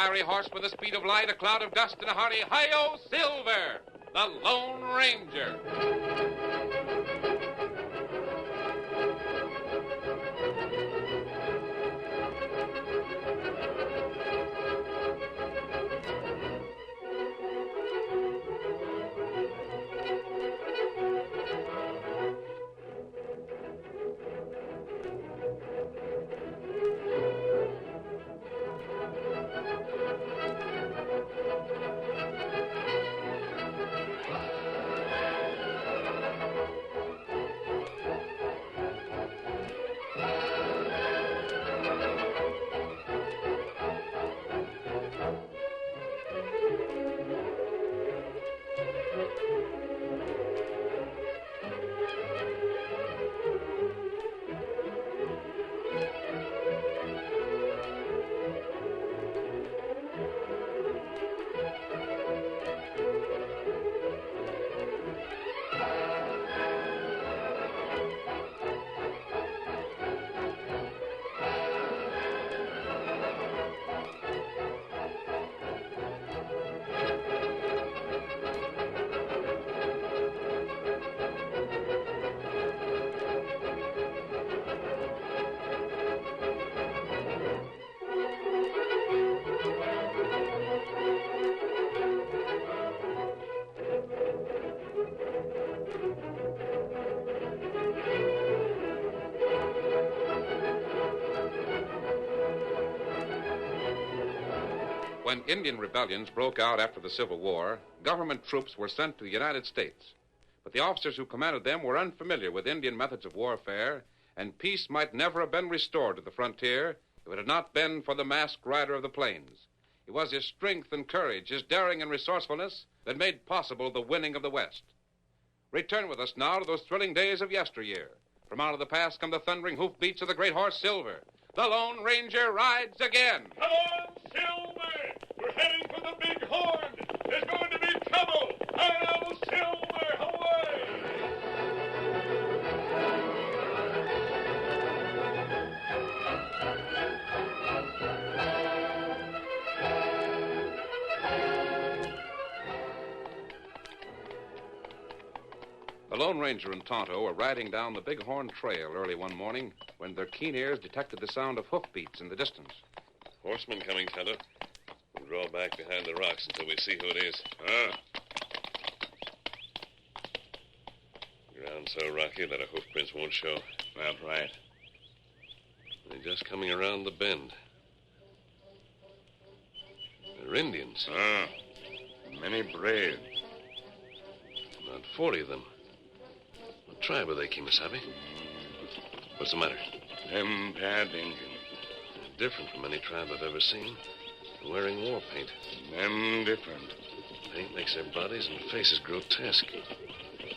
fiery horse with the speed of light, a cloud of dust, and a hearty hi-yo Silver, the Lone Ranger. When Indian rebellions broke out after the Civil War, government troops were sent to the United States. But the officers who commanded them were unfamiliar with Indian methods of warfare, and peace might never have been restored to the frontier if it had not been for the masked rider of the plains. It was his strength and courage, his daring and resourcefulness that made possible the winning of the West. Return with us now to those thrilling days of yesteryear. From out of the past come the thundering hoofbeats of the great horse Silver. The Lone Ranger rides again. Come on, Silver! We're heading for the big horn. There's going to be trouble. Hi-yo, Silver! Away! The Lone Ranger and Tonto were riding down the Big Horn Trail early one morning when their keen ears detected the sound of hoofbeats in the distance. Horseman coming, Tonto. We'll draw back behind the rocks until we see who it is. Ground so rocky that our hoofprints won't show. That's right. They're just coming around the bend. They're Indians. Many brave. About 40 of them. What tribe are they, Kimasabi? What's the matter? Them bad Indians. They're different from any tribe I've ever seen. They're wearing war paint. Them different. Paint makes their bodies and faces grotesque.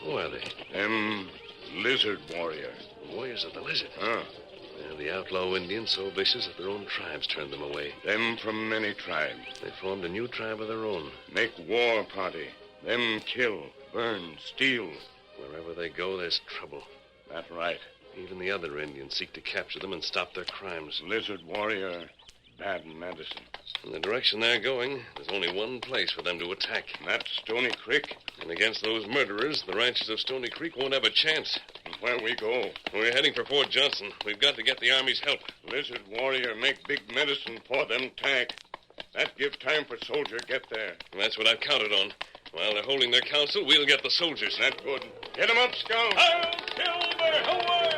Who are they? Them lizard warriors. Warriors of the lizard. They're the outlaw Indians so vicious that their own tribes turned them away. Them from many tribes. They formed a new tribe of their own. Make war party. Them kill, burn, steal. Wherever they go, there's trouble. That's right. Even the other Indians seek to capture them and stop their crimes. Lizard warrior, bad medicine. In the direction they're going, there's only one place for them to attack. That's Stony Creek. And against those murderers, the ranchers of Stony Creek won't have a chance. And where we go? We're heading for Fort Johnson. We've got to get the Army's help. Lizard warrior make big medicine for them attack. That give time for soldier get there. And that's what I've counted on. While they're holding their council, we'll get the soldiers. That's good. Get 'em up, Scout. I'll Silver! Away!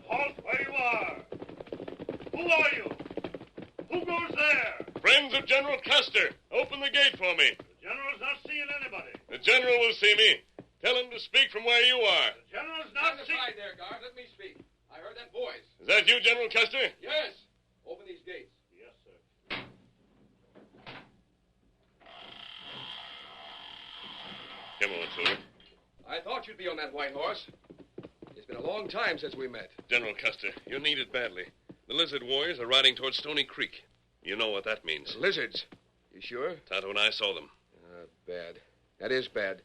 Halt where you are. Who are you? Who goes there? Friends of General Custer, open the gate for me. The general's not seeing anybody. The general will see me. Tell him to speak from where you are. The general's not Stand seeing... aside there, guard. Let me speak. I heard that voice. Is that you, General Custer? Yes. Open these gates. Yes, sir. Come on, Silver. I thought you'd be on that white horse. It's been a long time since we met. General Custer, you're needed badly. The lizard warriors are riding towards Stony Creek. You know what that means. The lizards. You sure? Tonto and I saw them. Bad. That is bad.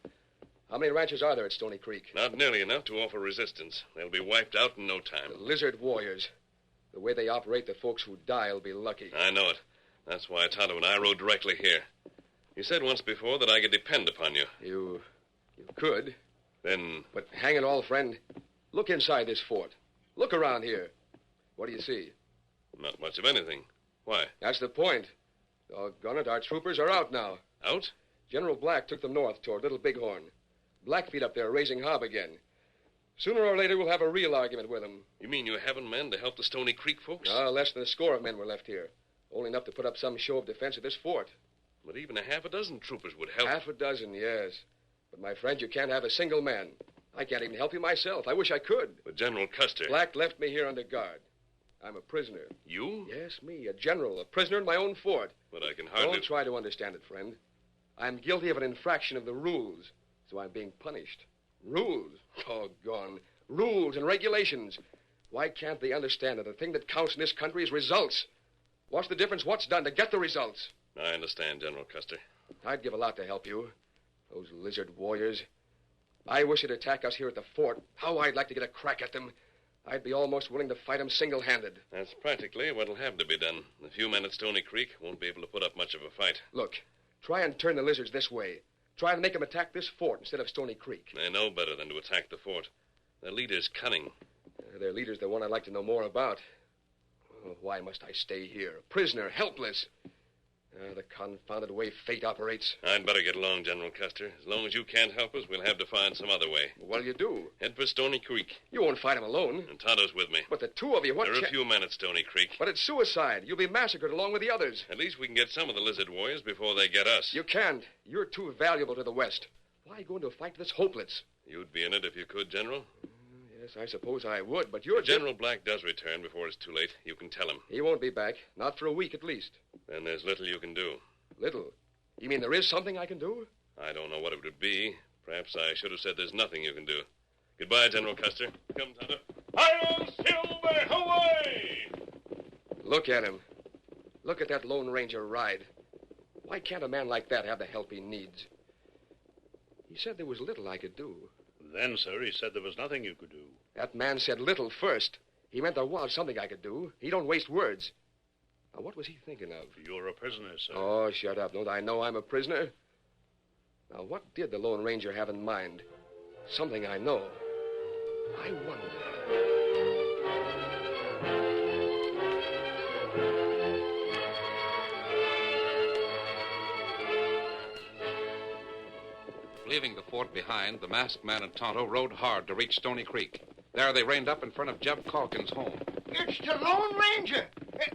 How many ranches are there at Stony Creek? Not nearly enough to offer resistance. They'll be wiped out in no time. The lizard warriors. The way they operate, the folks who die will be lucky. I know it. That's why Tonto and I rode directly here. You said once before that I could depend upon you. You could. Then... But hang it all, friend. Look inside this fort. Look around here. What do you see? Not much of anything. Why? That's the point. Doggone it, our troopers are out now. Out? General Black took them north toward Little Bighorn. Blackfeet up there raising hob again. Sooner or later, we'll have a real argument with them. You mean you haven't men to help the Stony Creek folks? Less than a score of men were left here. Only enough to put up some show of defense at this fort. But even a half a dozen troopers would help. Half a dozen, yes. But, my friend, you can't have a single man. I can't even help you myself. I wish I could. But General Custer... Black left me here under guard. I'm a prisoner. You? Yes, me, a general, a prisoner in my own fort. But I can hardly... Don't try to understand it, friend. I'm guilty of an infraction of the rules, so I'm being punished. Rules? Doggone. Rules and regulations. Why can't they understand that the thing that counts in this country is results? What's the difference what's done to get the results? I understand, General Custer. I'd give a lot to help you. Those lizard warriors. I wish they'd attack us here at the fort. How I'd like to get a crack at them. I'd be almost willing to fight them single-handed. That's practically what'll have to be done. The few men at Stony Creek won't be able to put up much of a fight. Look, try and turn the lizards this way. Try and make them attack this fort instead of Stony Creek. They know better than to attack the fort. Their leader's cunning. Their leader's the one I'd like to know more about. Oh, why must I stay here? A prisoner, helpless. The confounded way fate operates. I'd better get along, General Custer. As long as you can't help us, we'll have to find some other way. What'll you do? Head for Stony Creek. You won't fight him alone. And Tonto's with me. But the two of you, what... There are a few men at Stony Creek. But it's suicide. You'll be massacred along with the others. At least we can get some of the lizard warriors before they get us. You can't. You're too valuable to the West. Why go into a fight that's hopeless? You'd be in it if you could, General. Yes, I suppose I would, but you're... If General Black does return before it's too late, you can tell him. He won't be back. Not for a week, at least. Then there's little you can do. Little? You mean there is something I can do? I don't know what it would be. Perhaps I should have said there's nothing you can do. Goodbye, General Custer. Come, Tonto. Hail Silver, away! Look at him. Look at that Lone Ranger ride. Why can't a man like that have the help he needs? He said there was little I could do. Then, sir, he said there was nothing you could do. That man said little first. He meant there was something I could do. He don't waste words. Now, what was he thinking of? You're a prisoner, sir. Oh, shut up. Don't I know I'm a prisoner? Now, what did the Lone Ranger have in mind? Something I know. I wonder. Leaving the fort behind, the masked man and Tonto rode hard to reach Stony Creek. There they reined up in front of Jeb Calkins' home. It's the Lone Ranger.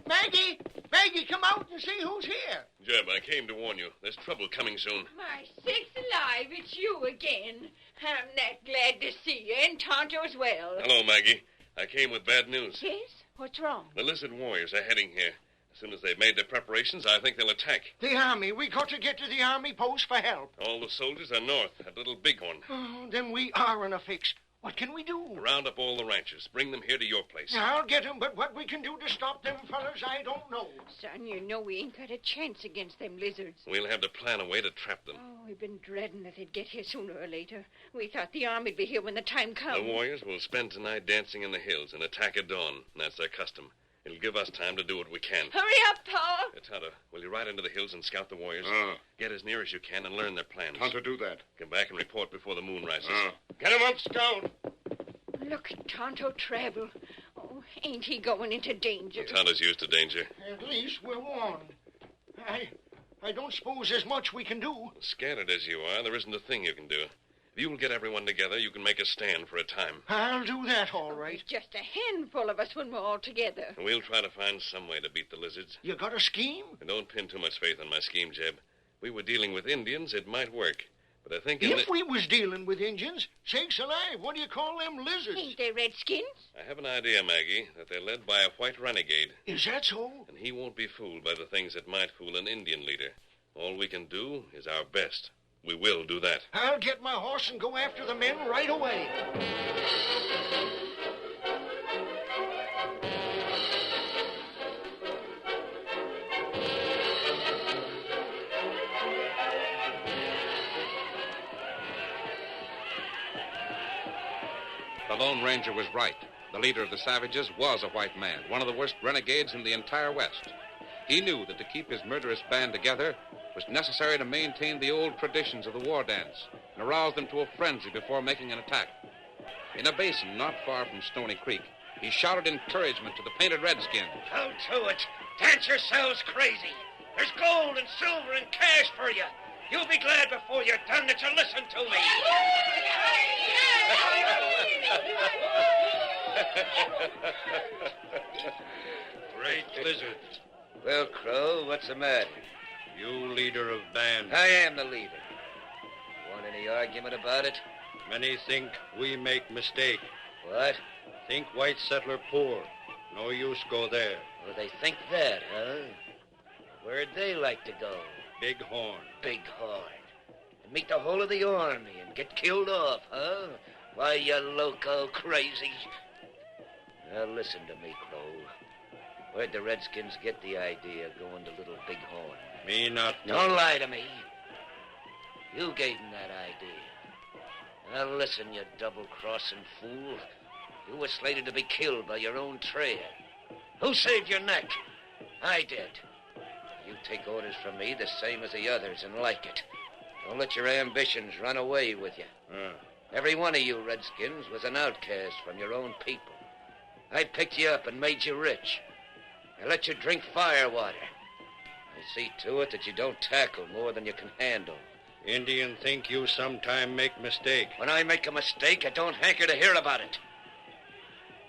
Maggie, come out and see who's here. Jeb, I came to warn you. There's trouble coming soon. My sakes alive, it's you again. I'm that glad to see you, and Tonto as well. Hello, Maggie. I came with bad news. Yes? What's wrong? The lizard warriors are heading here. As soon as they've made their preparations, I think they'll attack. The army. We got to get to the army post for help. All the soldiers are north at Little Bighorn. Oh, then we are in a fix. What can we do? Round up all the ranchers. Bring them here to your place. I'll get them, but what we can do to stop them fellas, I don't know. Son, you know we ain't got a chance against them lizards. We'll have to plan a way to trap them. Oh, we've been dreading that they'd get here sooner or later. We thought the army'd be here when the time comes. The warriors will spend tonight dancing in the hills and attack at dawn. That's their custom. It'll give us time to do what we can. Hurry up, Pa. Tonto, will you ride into the hills and scout the warriors? Uh. Get as near as you can and learn their plans. Tonto, do that. Come back and report before the moon rises. Get him up, Scout. Look at Tonto travel. Oh, ain't he going into danger? Tonto's used to danger. At least we're warned. I don't suppose there's much we can do. Scattered as you are, there isn't a thing you can do. If you'll get everyone together, you can make a stand for a time. I'll do that, all right. There's just a handful of us when we're all together. We'll try to find some way to beat the lizards. You got a scheme? And don't pin too much faith on my scheme, Jeb. If we were dealing with Indians, it might work. But I think If we was dealing with Injuns, sakes alive, what do you call them lizards? Ain't they redskins? I have an idea, Maggie, that they're led by a white renegade. Is that so? And he won't be fooled by the things that might fool an Indian leader. All we can do is our best. We will do that. I'll get my horse and go after the men right away. The Lone Ranger was right. The leader of the savages was a white man, one of the worst renegades in the entire West. He knew that to keep his murderous band together, it was necessary to maintain the old traditions of the war dance and arouse them to a frenzy before making an attack. In a basin not far from Stony Creek, he shouted encouragement to the painted redskins. Out to it. Dance yourselves crazy. There's gold and silver and cash for you. You'll be glad before you're done that you listened to me. Great Lizard. Well, Crow, what's the matter? You leader of band. I am the leader. Want any argument about it? Many think we make mistake. What? Think white settler poor. No use go there. Well, they think that, huh? Where'd they like to go? Big Horn. Big Horn. And meet the whole of the army and get killed off, huh? Why, you loco crazy. Now, listen to me, Crow. Where'd the Redskins get the idea of going to Little Big Horn? Me not know. Don't lie to me. You gave them that idea. Now, listen, you double-crossing fool. You were slated to be killed by your own trail. Who saved your neck? I did. You take orders from me the same as the others and like it. Don't let your ambitions run away with you. Every one of you Redskins was an outcast from your own people. I picked you up and made you rich. I let you drink fire water. I see to it that you don't tackle more than you can handle. Indian think you sometime make mistake. When I make a mistake, I don't hanker to hear about it.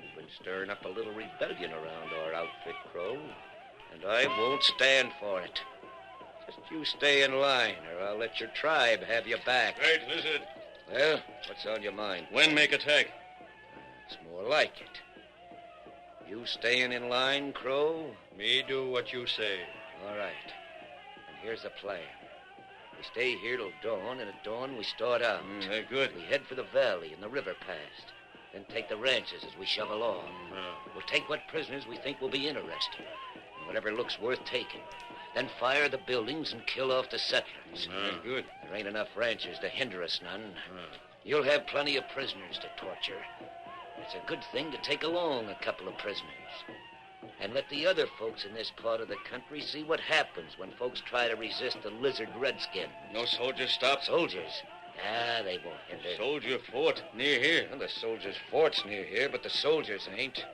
You've been stirring up a little rebellion around our outfit, Crow, and I won't stand for it. Just you stay in line, or I'll let your tribe have you back. Great Lizard. Well, what's on your mind? When make attack? It's more like it. You staying in line, Crow? Me do what you say. All right. And here's the plan. We stay here till dawn, and at dawn we start out. Good. We head for the valley and the river past. Then take the ranches as we shove along. We'll take what prisoners we think will be interesting. And whatever looks worth taking. Then fire the buildings and kill off the settlers. Good. There ain't enough ranchers to hinder us none. You'll have plenty of prisoners to torture. It's a good thing to take along a couple of prisoners. And let the other folks in this part of the country see what happens when folks try to resist the lizard redskins. No soldiers stop. Soldiers? Ah, they won't hinder. Soldier fort near here. Well, the soldiers' fort's near here, but the soldiers ain't.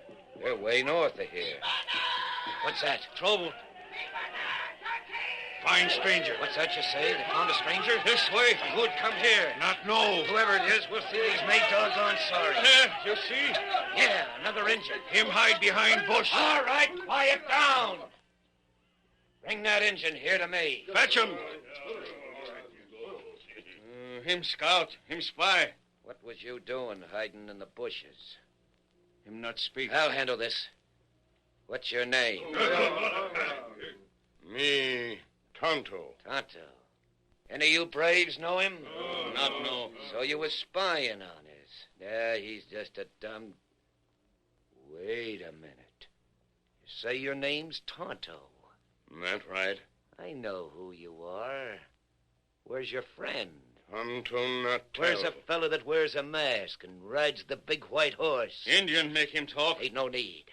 They're way north of here. What's that? Trouble. Find stranger. What's that you say? They found a stranger? This way. Good, come here. Not know. Whoever it is, we'll see he's made doggone sorry. You see? Yeah, another engine. Him hide behind bush. All right, quiet down. Bring that engine here to me. Fetch him. Him scout. Him spy. What was you doing hiding in the bushes? Him not speak. I'll handle this. What's your name? Me, Tonto. Tonto. Any of you braves know him? Not know. So you was spying on us. Yeah, he's just a dumb... Wait a minute. You say your name's Tonto. That right. I know who you are. Where's your friend? Tonto not tell. Where's a fella that wears a mask and rides the big white horse? Indian make him talk. Ain't no need.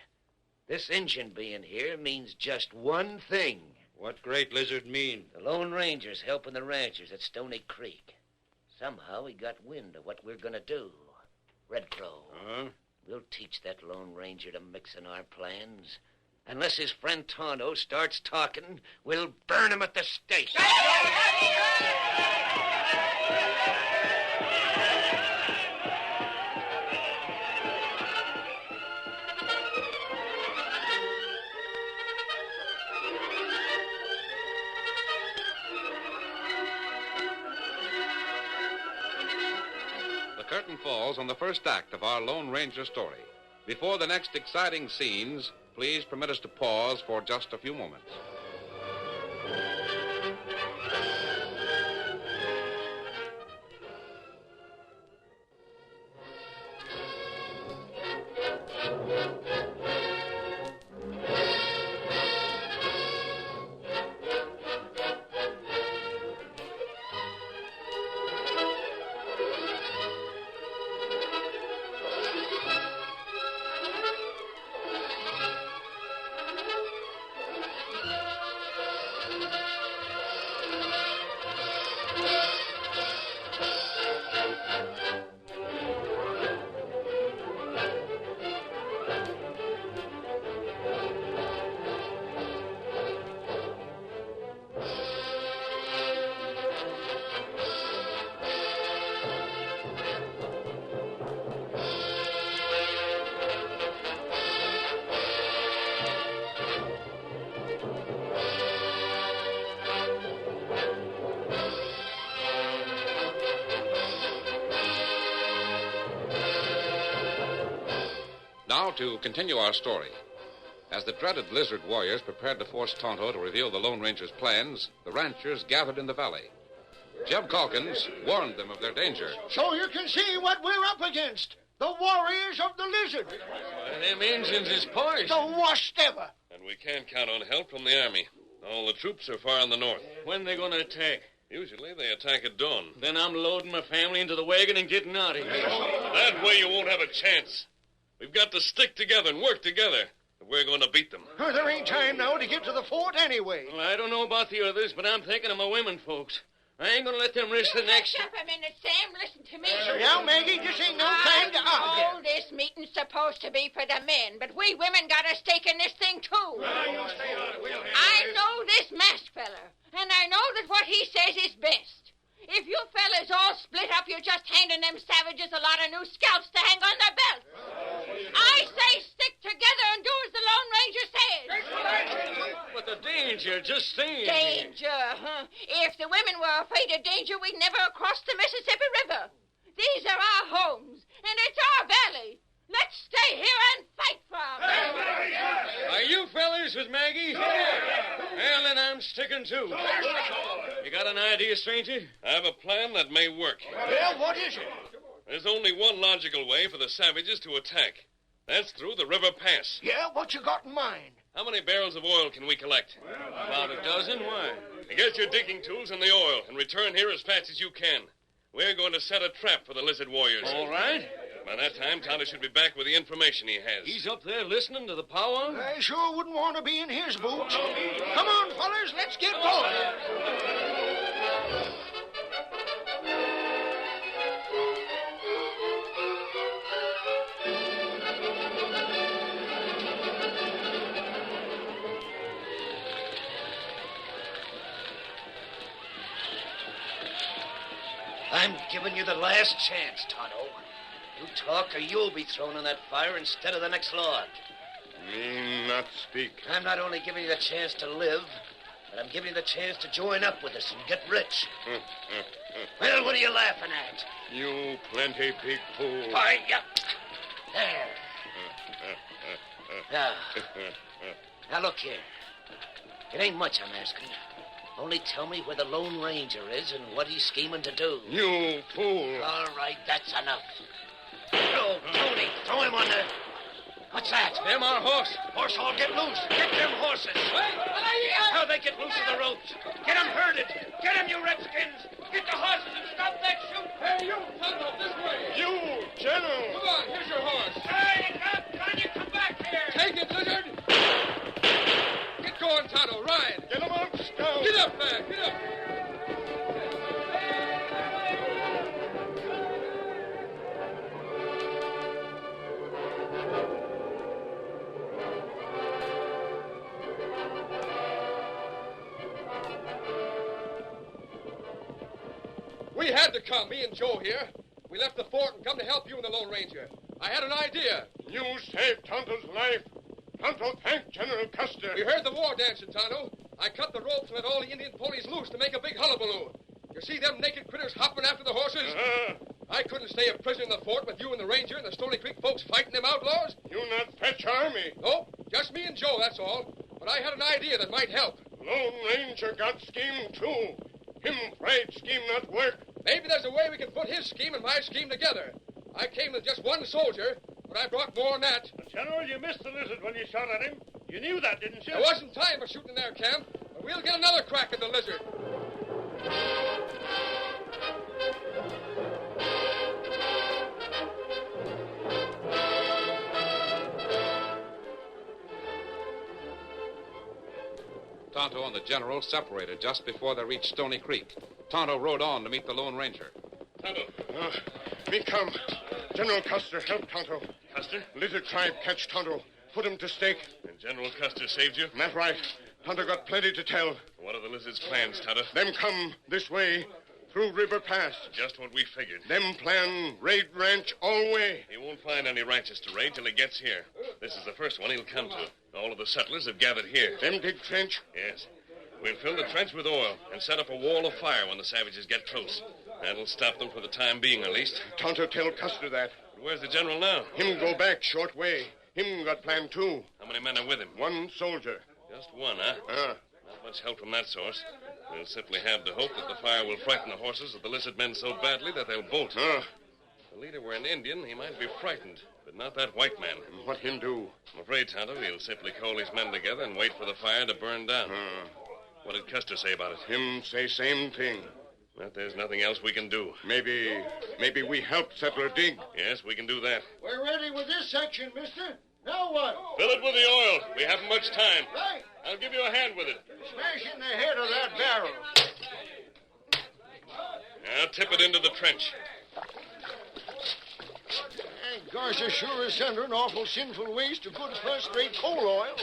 This Injun being here means just one thing. What Great Lizard mean? The Lone Ranger's helping the ranchers at Stony Creek. Somehow he got wind of what we're gonna do. Red Crow. We'll teach that Lone Ranger to mix in our plans. Unless his friend Tonto starts talking, we'll burn him at the stake. The curtain falls on the first act of our Lone Ranger story. Before the next exciting scenes, please permit us to pause for just a few moments. Now, to continue our story. As the dreaded lizard warriors prepared to force Tonto to reveal the Lone Ranger's plans, the ranchers gathered in the valley. Jeb Calkins warned them of their danger. So you can see what we're up against. The warriors of the lizard. Them Indians is poised. The worst ever. And we can't count on help from the army. All the troops are far in the north. When they gonna attack? Usually they attack at dawn. Then I'm loading my family into the wagon and getting out of here. That way you won't have a chance. We've got to stick together and work together. If we're going to beat them. Oh, there ain't time now to get to the fort anyway. Well, I don't know about the others, but I'm thinking of my women folks. I ain't gonna let them risk the next... Hush up a minute, Sam. Listen to me. Now, Maggie, this ain't no time to I know argue. this meeting's supposed to be for the men, but we women got a stake in this thing, too. I know this masked fella, and I know that what he says is best. If you fellas all split up, you're just handing them savages a lot of new scalps to hang on their belts. I say stick together and do as the Lone Ranger says. But the danger, just saying. Danger, huh? If the women were afraid of danger, we'd never have crossed the Mississippi River. These are our homes, and it's our valley. Let's stay here and fight for 'em. Are you fellas with Maggie? Well, then I'm sticking too. You got an idea, stranger? I have a plan that may work. Yeah, what is it? There's only one logical way for the savages to attack. That's through the river pass. Yeah, what you got in mind? How many barrels of oil can we collect? About a dozen. Why? Get your digging tools and the oil and return here as fast as you can. We're going to set a trap for the lizard warriors. All right. By that time, Tonto should be back with the information he has. He's up there listening to the powwow? I sure wouldn't want to be in his boots. Come on, fellas, let's get going. I'm giving you the last chance, Tonto. You talk or you'll be thrown in that fire instead of the next lord. Me not speak. I'm not only giving you the chance to live, but I'm giving you the chance to join up with us and get rich. Well, what are you laughing at? You plenty big fool. Why, yeah. There. Now, look here. It ain't much I'm asking. Only tell me where the Lone Ranger is and what he's scheming to do. You fool. All right, that's enough. Oh, Tony, throw him on the... What's that? Them our horse. Horse all get loose. Get them horses. How they get loose of the ropes. Get them herded. Get them, you redskins. Get the horses and stop that shoot. Hey, you, Tonto, this way. You, General. Come on, here's your horse. Hey, Tanya, come back here. Take it, Lizard. Get going, Tonto. Ride. Get him up, Scout. Get up, man. Get up. We had to come, me and Joe here. We left the fort and come to help you and the Lone Ranger. I had an idea. You saved Tonto's life. Tonto thanked General Custer. We heard the war dancing, Tonto. I cut the ropes and let all the Indian ponies loose to make a big hullabaloo. You see them naked critters hopping after the horses? I couldn't stay a prisoner in the fort with you and the Ranger and the Stony Creek folks fighting them outlaws. You not fetch army. Nope, just me and Joe, that's all. But I had an idea that might help. Lone Ranger got scheme too. Him afraid scheme not work. Maybe there's a way we can put his scheme and my scheme together. I came with just one soldier, but I brought more than that. General, you missed the lizard when you shot at him. You knew that, didn't you? There wasn't time for shooting in their camp, but we'll get another crack at the lizard. Tonto and the general separated just before they reached Stony Creek. Tonto rode on to meet the Lone Ranger. Tonto. Me come. General Custer help Tonto. Custer? Lizard tribe catch Tonto. Put him to stake. And General Custer saved you? That right. Tonto got plenty to tell. What are the lizard's plans, Tonto? Them come this way, through River Pass. Just what we figured. Them plan raid ranch all way. He won't find any ranches to raid till he gets here. This is the first one he'll come to. All of the settlers have gathered here. Them dig trench? Yes. We'll fill the trench with oil and set up a wall of fire when the savages get close. That'll stop them for the time being, at least. Tonto tell Custer that. But where's the general now? Him go back short way. Him got plan too. How many men are with him? One soldier. Just one, huh? Not much help from that source. We'll simply have to hope that the fire will frighten the horses of the lizard men so badly that they'll bolt. If the leader were an Indian, he might be frightened, but not that white man. And what him do? I'm afraid, Tonto, he'll simply call his men together and wait for the fire to burn down. What did Custer say about it? Him say same thing. But there's nothing else we can do. Maybe we help settler dig. Yes, we can do that. We're ready with this section, mister. Now what? Fill it with the oil. We haven't much time. Right. I'll give you a hand with it. Smash in the head of that barrel. Now tip it into the trench. Gosh, it sure is sending an awful sinful waste of good first-rate coal oil.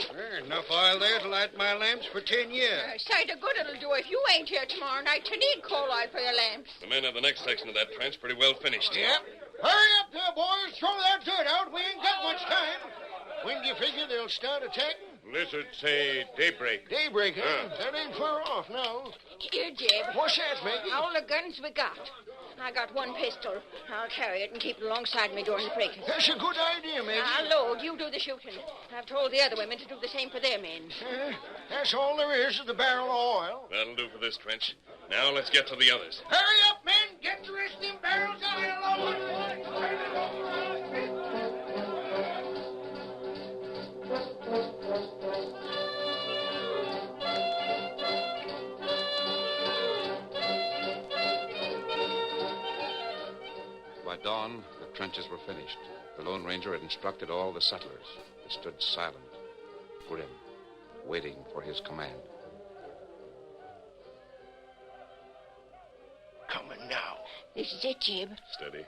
Enough oil there to light my lamps for 10 years. Sight of good it'll do if you ain't here tomorrow night to need coal oil for your lamps. The men have the next section of that trench pretty well finished. Yep. Hurry up there, boys. Throw that dirt out. We ain't got much time. When do you figure they'll start attacking? Lizard say daybreak. Daybreak, huh? That ain't far off now. Here, Jeb. What's that, Maggie? All the guns we got. I got one pistol. I'll carry it and keep it alongside me during the break-in. That's a good idea, Maggie. I'll load. You do the shooting. I've told the other women to do the same for their men. That's all there is of the barrel of oil. That'll do for this trench. Now let's get to the others. Hurry up, men. Get the rest of them barrels out here loaded. By dawn, the trenches were finished. The Lone Ranger had instructed all the settlers. They stood silent, grim, waiting for his command. Coming now. This is it, Jeb. Steady.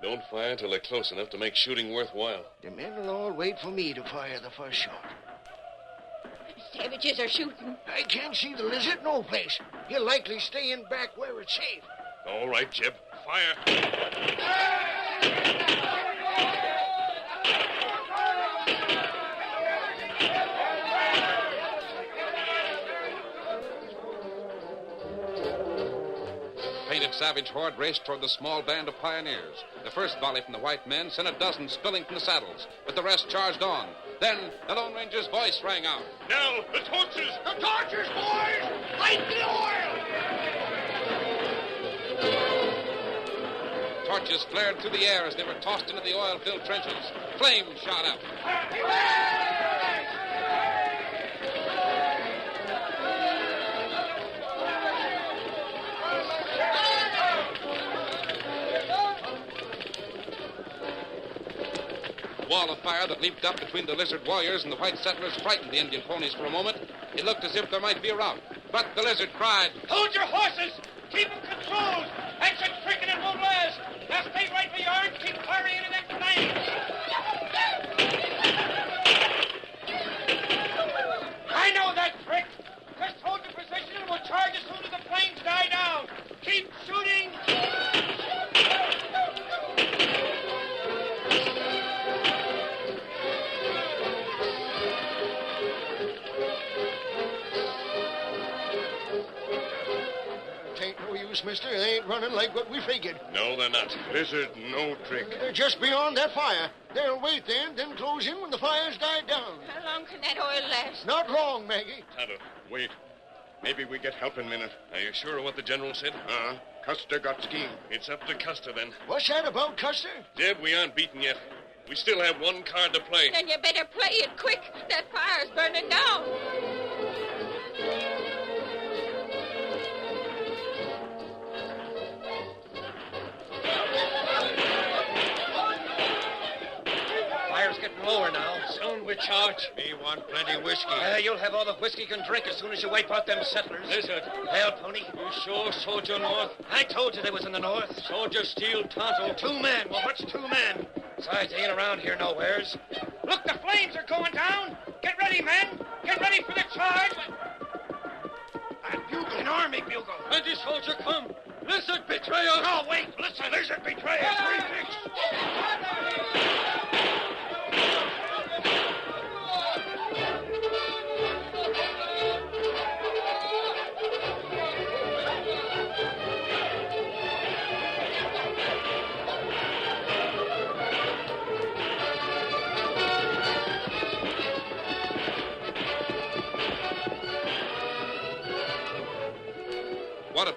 Don't fire till they're close enough to make shooting worthwhile. The men will all wait for me to fire the first shot. Savages are shooting. I can't see the lizard no place. He'll likely stay in back where it's safe. All right, Jeb. Fire. Painted savage horde raced toward the small band of pioneers. The first volley from the white men sent a dozen spilling from the saddles, but the rest charged on. Then the Lone Ranger's voice rang out. Now, the torches! The torches, boys! Light the oil! Torches flared through the air as they were tossed into the oil-filled trenches. Flames shot up. The wall of fire that leaped up between the lizard warriors and the white settlers frightened the Indian ponies for a moment. It looked as if there might be a rout. But the lizard cried, Hold your horses! Keep them controlled! That's a tricking it won't last! Now stay right where you are and keep firing into them flames! I know that trick! Just hold your position and we'll charge as soon as the flames die down! Keep shooting! Mister. They ain't running like what we figured. No, they're not. Lizard, no trick. They're just beyond that fire. They'll wait then close in when the fire's died down. How long can that oil last? Not long, Maggie. Tonto, Wait. Maybe we get help in a minute. are you sure of what the general said? Custer got scheme. It's up to Custer, then. What's that about, Custer? Jeb, we aren't beaten yet. We still have one card to play. Then you better play it quick. That fire's burning down. Fire's getting lower now. Soon we charge. Me want plenty whiskey. You'll have all the whiskey you can drink as soon as you wipe out them settlers. Lizard. Hell, Pony. You sure soldier north? I told you they was in the north. Soldier steal Tonto. 2 men. Well, what's 2 men? Besides, they ain't around here nowheres. Look, the flames are going down. Get ready, men. Get ready for the charge. A bugle, an army bugle. Plenty soldier come. Lizard betrayer. No, wait. Listen, lizard betrayer. Refix.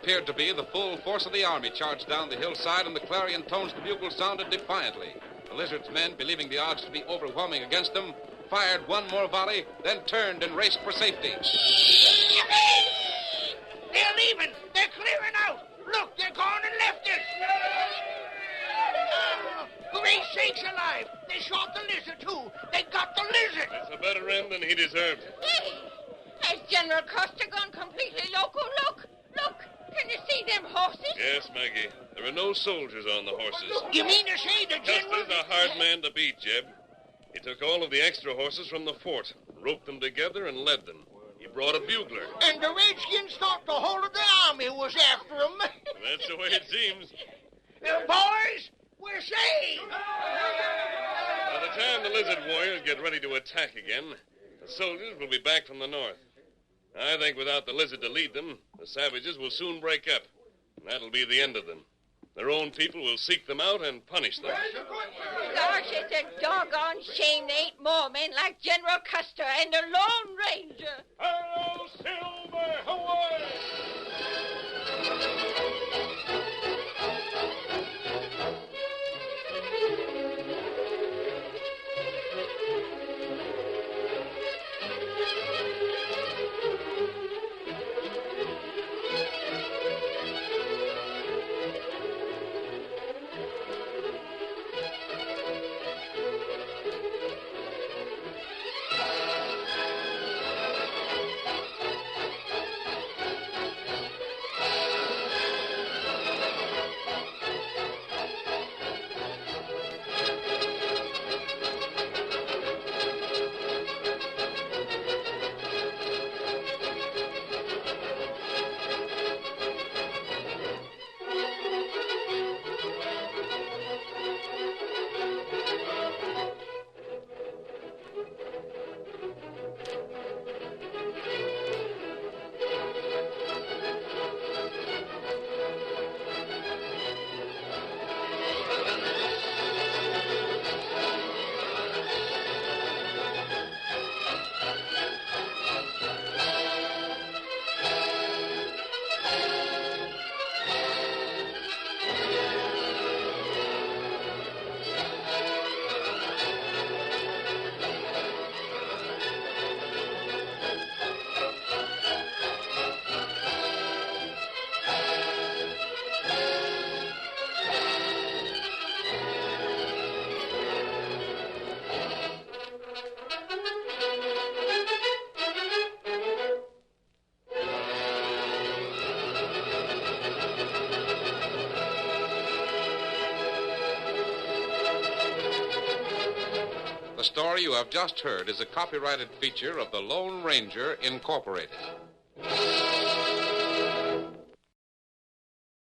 appeared to be the full force of the army charged down the hillside, and the clarion tones of the bugle sounded defiantly. The Lizard's men, believing the odds to be overwhelming against them, fired one more volley, then turned and raced for safety. They're leaving. They're clearing out. Look, they're gone and left us. Great sakes alive. They shot the lizard, too. They got the lizard. It's a better end than he deserved. Hey, has General Custer gone completely loco? Look. Can you see them horses? Yes, Maggie. There are no soldiers on the horses. You mean to say the general... Custer's a hard man to beat, Jeb. He took all of the extra horses from the fort, roped them together, and led them. He brought a bugler. And the Redskins thought the whole of the army was after him. That's the way it seems. Boys, we're saved. By the time the Lizard Warriors get ready to attack again, the soldiers will be back from the north. I think without the Lizard to lead them, the savages will soon break up. And that'll be the end of them. Their own people will seek them out and punish them. Gosh, it's a doggone shame there ain't more men like General Custer and the Lone Ranger. Hello, Silver, Hawaii! The story you have just heard is a copyrighted feature of the Lone Ranger, Incorporated.